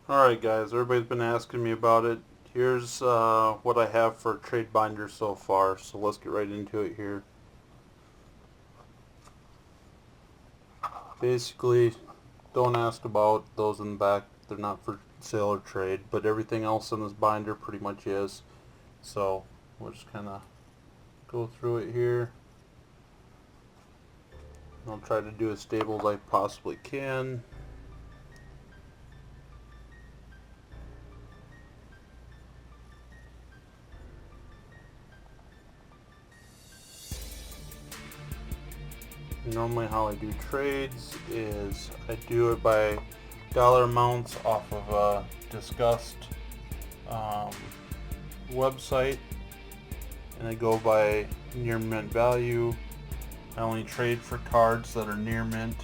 Alright guys, everybody's been asking me about it. Here's what I have for trade binders so far, so let's get right into it here. Basically, don't ask about those in the back, they're not for sale or trade, but everything else in this binder pretty much is. So, we'll just kind of go through it here. I'll try to do as stable as I possibly can. Normally how I do trades is I do it by dollar amounts off of a discussed website, and I go by near mint value. I only trade for cards that are near mint,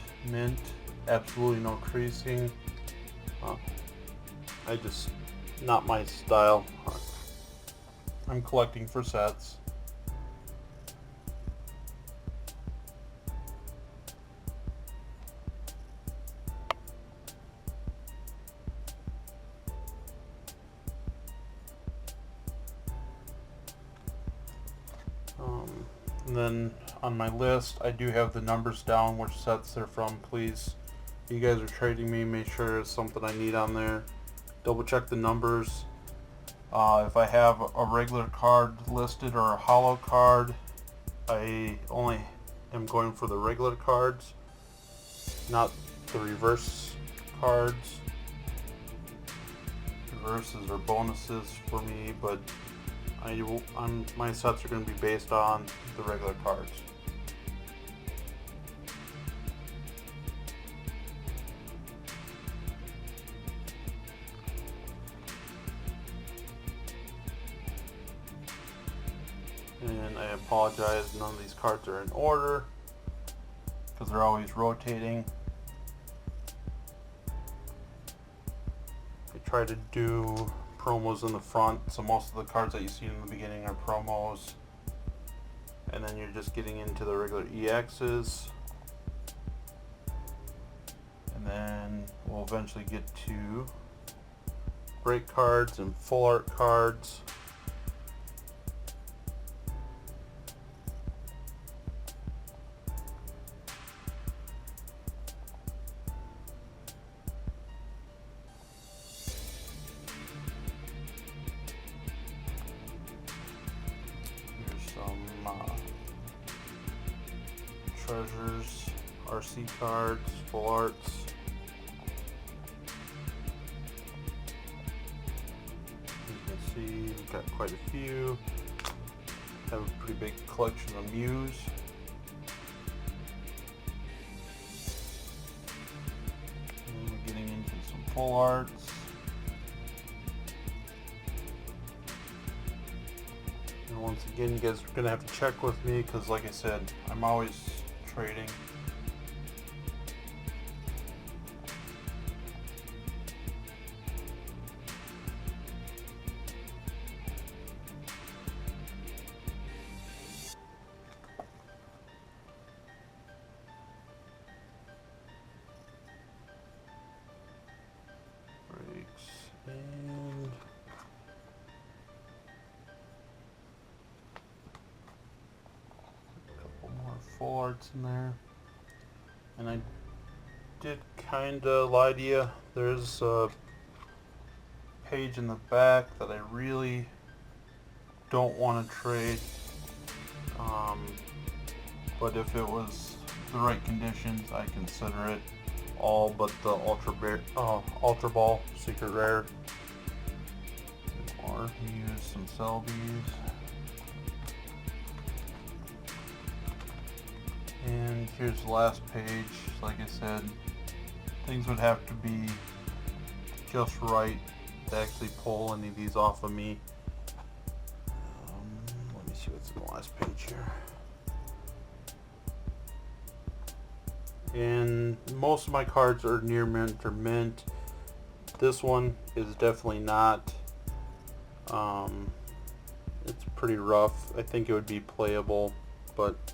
absolutely no creasing. I just, not my style. I'm collecting for sets. And then on my list, I do have the numbers down, which sets they're from. Please, if you guys are trading me, make sure there's something I need on there. Double check the numbers. If I have a regular card listed or a hollow card, I only am going for the regular cards, not the reverse cards. Reverses or bonuses for me, but my sets are going to be based on the regular cards. And I apologize, none of these cards are in order because they're always rotating. I try to do promos in the front, so most of the cards that you see in the beginning are promos, and then you're just getting into the regular EXs, and then we'll eventually get to break cards and full art cards. Treasures, RC cards, full arts. You can see we've got quite a few. Have a pretty big collection of Mews. And we're getting into some full arts. And once again, you guys are going to have to check with me because, like I said, I'm always trading. Breaks and full arts in there. And I did kinda lie to you. There's a page in the back that I really don't want to trade, but if it was the right conditions, I consider it. All but the Ultra Ball Secret Rare. Or use some Selbies. And here's the last page. Like I said, things would have to be just right to actually pull any of these off of me. Let me see what's in the last page here. And most of my cards are near mint or mint. This one is definitely not. It's pretty rough. I think it would be playable, but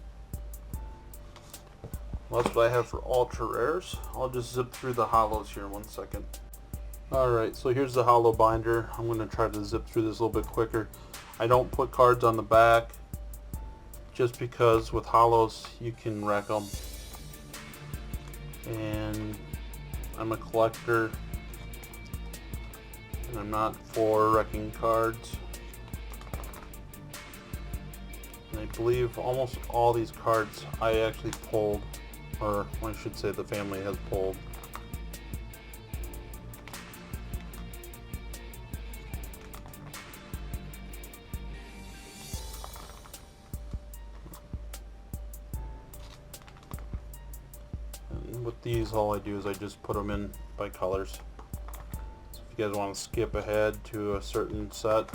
that's what I have for ultra rares. I'll just zip through the hollows here in 1 second. Alright, so here's the hollow binder. I'm going to try to zip through this a little bit quicker. I don't put cards on the back just because with hollows you can wreck them. And I'm a collector and I'm not for wrecking cards. And I believe almost all these cards I actually pulled, or I should say the family has pulled. And with these, all I do is I just put them in by colors. So if you guys want to skip ahead to a certain set,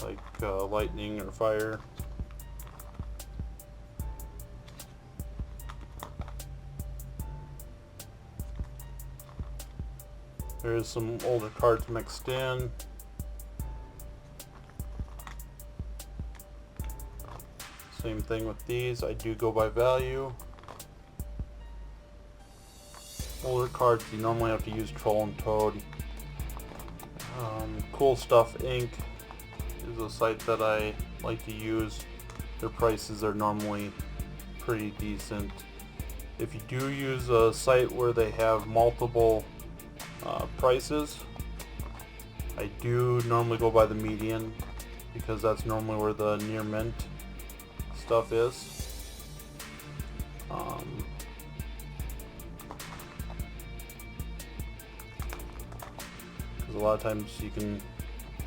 like lightning or fire, there's some older cards mixed in. Same thing with these. I do go by value. Older cards you normally have to use Troll and Toad. Cool Stuff Inc. is a site that I like to use. Their prices are normally pretty decent. If you do use a site where they have multiple prices, I do normally go by the median because that's normally where the near mint stuff is. Because a lot of times you can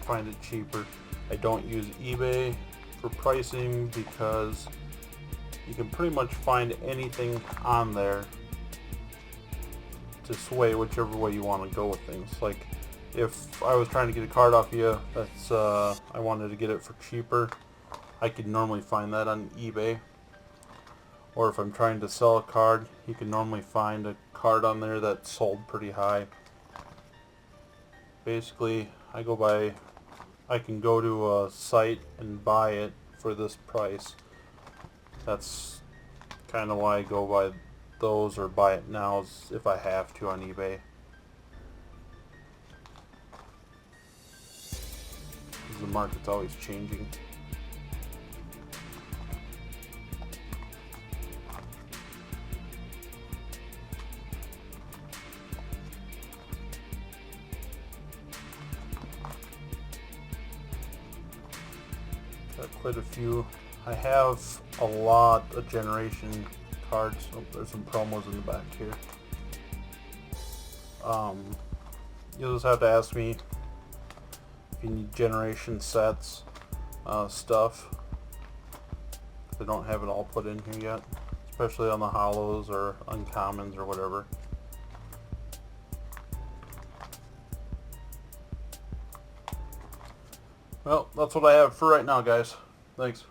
find it cheaper. I don't use eBay for pricing because you can pretty much find anything on there to sway whichever way you want to go with things. Like if I was trying to get a card off you that's I wanted to get it for cheaper, I could normally find that on eBay. Or if I'm trying to sell a card, you can normally find a card on there that's sold pretty high. Basically, I can go to a site and buy it for this price. That's kind of why I go by those, or buy it now if I have to on eBay. The market's always changing. Got quite a few. I have a lot of generation cards. Oh, there's some promos in the back here. You'll just have to ask me if you need generation sets stuff. I don't have it all put in here yet, especially on the hollows or uncommons or whatever. Well, that's what I have for right now, guys. Thanks.